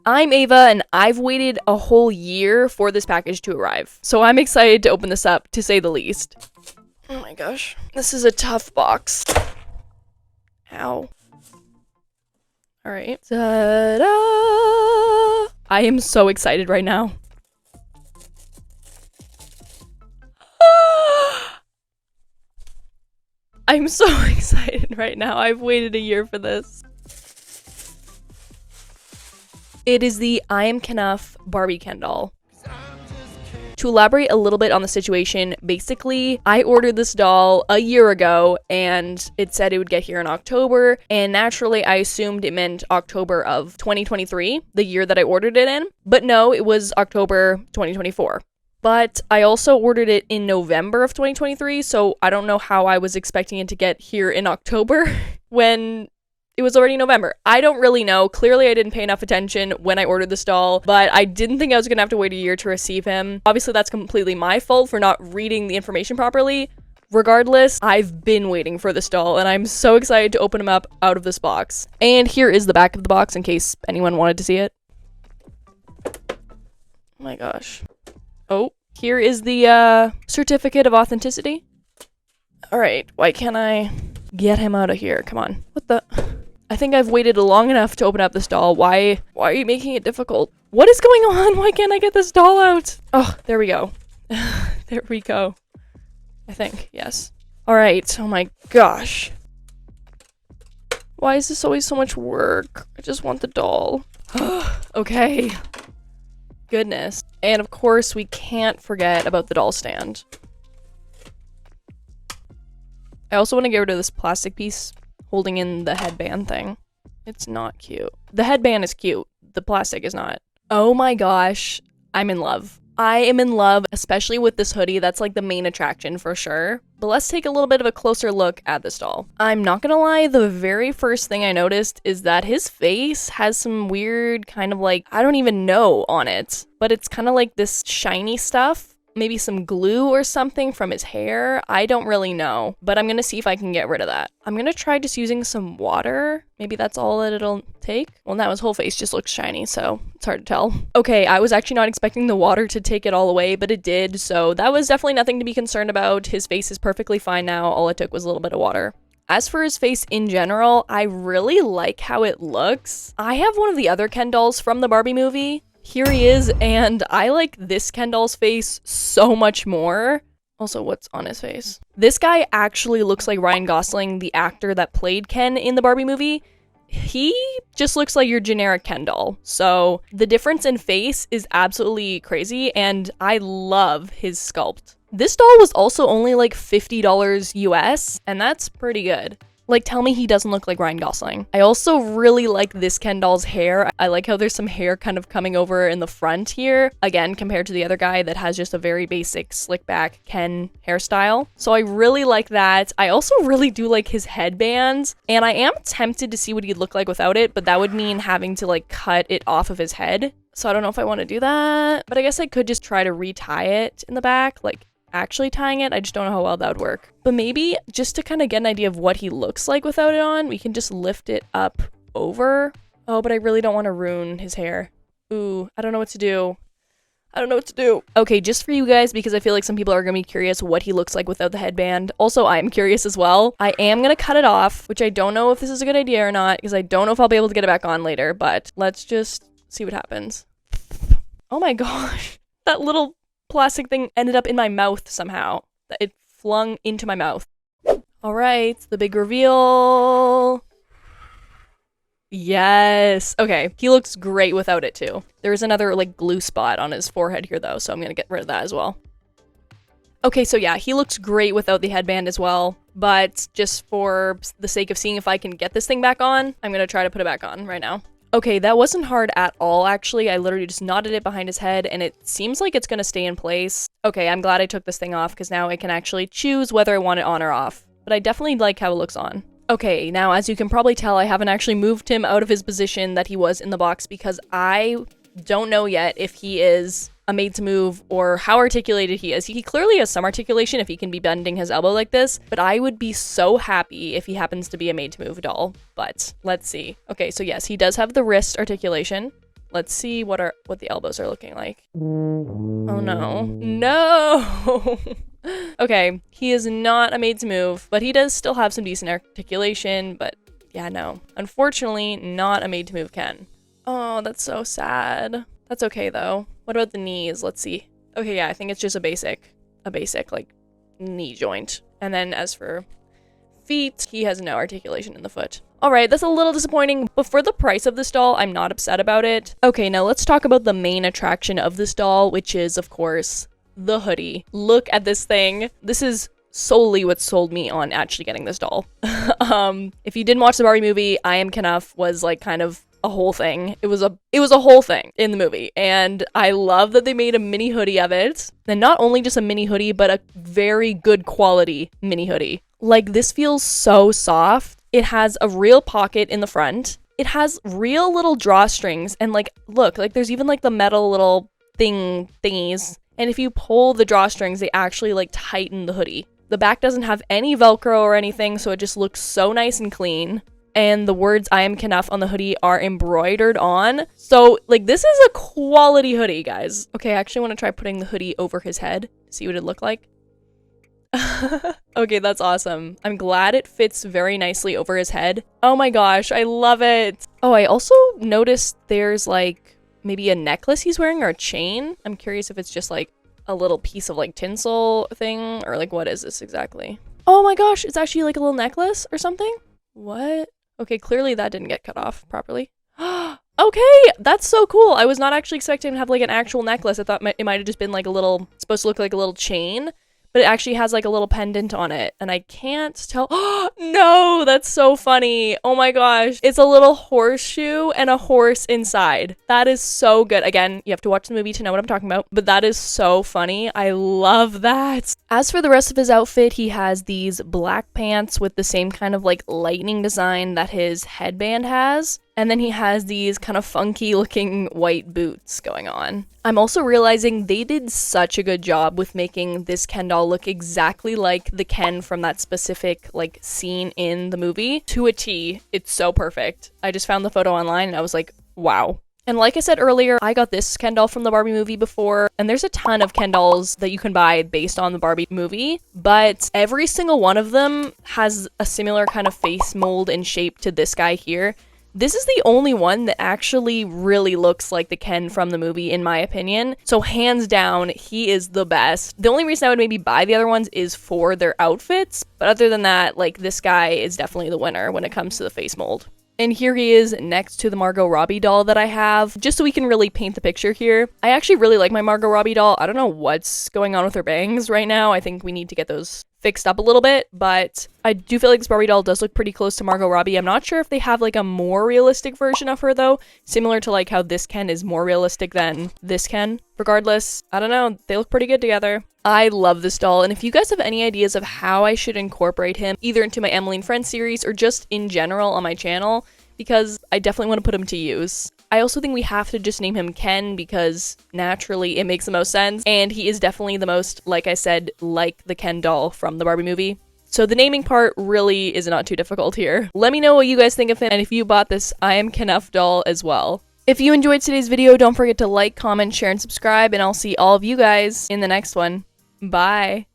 I'm Ava, and I've waited a whole year for this package to arrive. So I'm excited to open this up, to say the least. Oh my gosh. This is a tough box. Ow. Alright. Ta-da! I am so excited right now. I'm so excited right now. I've waited a year for this. It is the I Am Kenough Barbie Ken Doll. To elaborate a little bit on the situation, basically, I ordered this doll a year ago, and it said it would get here in October, and naturally, I assumed it meant October of 2023, the year that I ordered it in, but no, it was October 2024. But I also ordered it in November of 2023, so I don't know how I was expecting it to get here in October when it was already November. I don't really know. Clearly, I didn't pay enough attention when I ordered this doll, but I didn't think I was gonna have to wait a year to receive him. Obviously, that's completely my fault for not reading the information properly. Regardless, I've been waiting for this doll, and I'm so excited to open him up out of this box. And here is the back of the box in case anyone wanted to see it. Oh my gosh. Oh, here is the certificate of authenticity. All right, why can't I get him out of here? Come on. What the? I think I've waited long enough to open up this doll. Why are you making it difficult? What is going on? Why can't I get this doll out? Oh, there we go. There we go. I think, yes. All right, oh my gosh. Why is this always so much work? I just want the doll. Okay. Goodness. And of course, we can't forget about the doll stand. I also want to get rid of this plastic piece holding in the headband thing. It's not cute. The headband is cute. The plastic is not. Oh my gosh. I'm in love. I am in love, especially with this hoodie. That's like the main attraction for sure. But let's take a little bit of a closer look at this doll. I'm not gonna lie, the very first thing I noticed is that his face has some weird kind of like, I don't even know on it, but it's kind of like this shiny stuff. Maybe some glue or something from his hair. I don't really know, but I'm gonna see if I can get rid of that. I'm gonna try just using some water. Maybe that's all that it'll take. Well, now his whole face just looks shiny, so it's hard to tell. Okay, I was actually not expecting the water to take it all away, but it did, so that was definitely nothing to be concerned about. His face is perfectly fine now. All it took was a little bit of water. As for his face in general, I really like how it looks. I have one of the other Ken dolls from the Barbie movie. Here he is, and I like this Ken doll's face so much more. Also, what's on his face? This guy actually looks like Ryan Gosling, the actor that played Ken in the Barbie movie. He just looks like your generic Ken doll. So the difference in face is absolutely crazy, and I love his sculpt. This doll was also only like $50 US, and that's pretty good. Like, tell me he doesn't look like Ryan Gosling. I also really like this Ken doll's hair. I like how there's some hair kind of coming over in the front here. Again, compared to the other guy that has just a very basic slick back Ken hairstyle. So I really like that. I also really do like his headbands. And I am tempted to see what he'd look like without it, but that would mean having to like cut it off of his head. So I don't know if I want to do that, but I guess I could just try to retie it in the back, like actually tying it. I just don't know how well that would work. But maybe just to kind of get an idea of what he looks like without it on, we can just lift it up over. Oh, but I really don't want to ruin his hair. Ooh, I don't know what to do. I don't know what to do. Okay, just for you guys, because I feel like some people are going to be curious what he looks like without the headband. Also, I'm curious as well. I am going to cut it off, which I don't know if this is a good idea or not, because I don't know if I'll be able to get it back on later, but let's just see what happens. Oh my gosh. That little plastic thing ended up in my mouth somehow. It flung into my mouth. All right, the big reveal. Yes. Okay, he looks great without it too. There's another like glue spot on his forehead here though, so I'm gonna get rid of that as well. Okay, so yeah, he looks great without the headband as well, but just for the sake of seeing if I can get this thing back on, I'm gonna try to put it back on right now. Okay, that wasn't hard at all, actually. I literally just knotted it behind his head, and it seems like it's gonna stay in place. Okay, I'm glad I took this thing off, because now I can actually choose whether I want it on or off. But I definitely like how it looks on. Okay, now as you can probably tell, I haven't actually moved him out of his position that he was in the box, because I don't know yet if he is a made to move or how articulated he is. He clearly has some articulation if he can be bending his elbow like this, but I would be so happy if he happens to be a made to move doll. But let's see. Okay, so yes, he does have the wrist articulation, Let's see what the elbows are looking like. Oh no. No! Okay, he is not a made to move, but he does still have some decent articulation, but yeah, no. Unfortunately, not a made to move Ken. Oh, that's so sad. That's okay though. What about the knees? Let's see. Okay, yeah, I think it's just a basic like knee joint. And then as for feet, he has no articulation in the foot. All right, that's a little disappointing, but for the price of this doll, I'm not upset about it. Okay, now let's talk about the main attraction of this doll, which is, of course, the hoodie. Look at this thing. This is solely what sold me on actually getting this doll. If you didn't watch the Barbie movie, I Am Kenough was like kind of a whole thing. It was a whole thing in the movie, and I love that they made a mini hoodie of it. And not only just a mini hoodie, but a very good quality mini hoodie. Like, this feels so soft. It has a real pocket in the front. It has real little drawstrings, and like, look, like there's even like the metal little thingies. And if you pull the drawstrings, they actually like tighten the hoodie. The back doesn't have any Velcro or anything, so it just looks so nice and clean. And the words I Am Kenough on the hoodie are embroidered on. So like, this is a quality hoodie, guys. Okay, I actually want to try putting the hoodie over his head, see what it looked like. Okay, that's awesome. I'm glad it fits very nicely over his head. Oh my gosh, I love it. Oh, I also noticed there's like maybe a necklace he's wearing or a chain. I'm curious if it's just like a little piece of like tinsel thing, or like what is this exactly? Oh my gosh, it's actually like a little necklace or something. What? Okay, clearly that didn't get cut off properly. Okay, that's so cool. I was not actually expecting to have like an actual necklace. I thought it might have just been like a little, supposed to look like a little chain, but it actually has like a little pendant on it, and I can't tell. No, that's so funny. Oh my gosh. It's a little horseshoe and a horse inside. That is so good. Again, you have to watch the movie to know what I'm talking about, but that is so funny. I love that. As for the rest of his outfit, he has these black pants with the same kind of like lightning design that his headband has. And then he has these kind of funky looking white boots going on. I'm also realizing they did such a good job with making this Ken doll look exactly like the Ken from that specific like scene in the movie to a T. It's so perfect. I just found the photo online and I was like, wow. And like I said earlier, I got this Ken doll from the Barbie movie before, and there's a ton of Ken dolls that you can buy based on the Barbie movie, but every single one of them has a similar kind of face mold and shape to this guy here. This is the only one that actually really looks like the Ken from the movie, in my opinion. So hands down, he is the best. The only reason I would maybe buy the other ones is for their outfits. But other than that, like, this guy is definitely the winner when it comes to the face mold. And here he is next to the Margot Robbie doll that I have, just so we can really paint the picture here. I actually really like my Margot Robbie doll. I don't know what's going on with her bangs right now. I think we need to get those fixed up a little bit, but I do feel like this Barbie doll does look pretty close to Margot Robbie. I'm not sure if they have like a more realistic version of her though, similar to like how this Ken is more realistic than this Ken. Regardless, I don't know, they look pretty good together. I love this doll, and if you guys have any ideas of how I should incorporate him either into my Emily and Friends series or just in general on my channel, because I definitely want to put him to use. I also think we have to just name him Ken because naturally it makes the most sense, and he is definitely the most, like I said, like the Ken doll from the Barbie movie. So the naming part really is not too difficult here. Let me know what you guys think of him, and if you bought this I Am Kenough doll as well. If you enjoyed today's video, don't forget to like, comment, share, and subscribe, and I'll see all of you guys in the next one. Bye!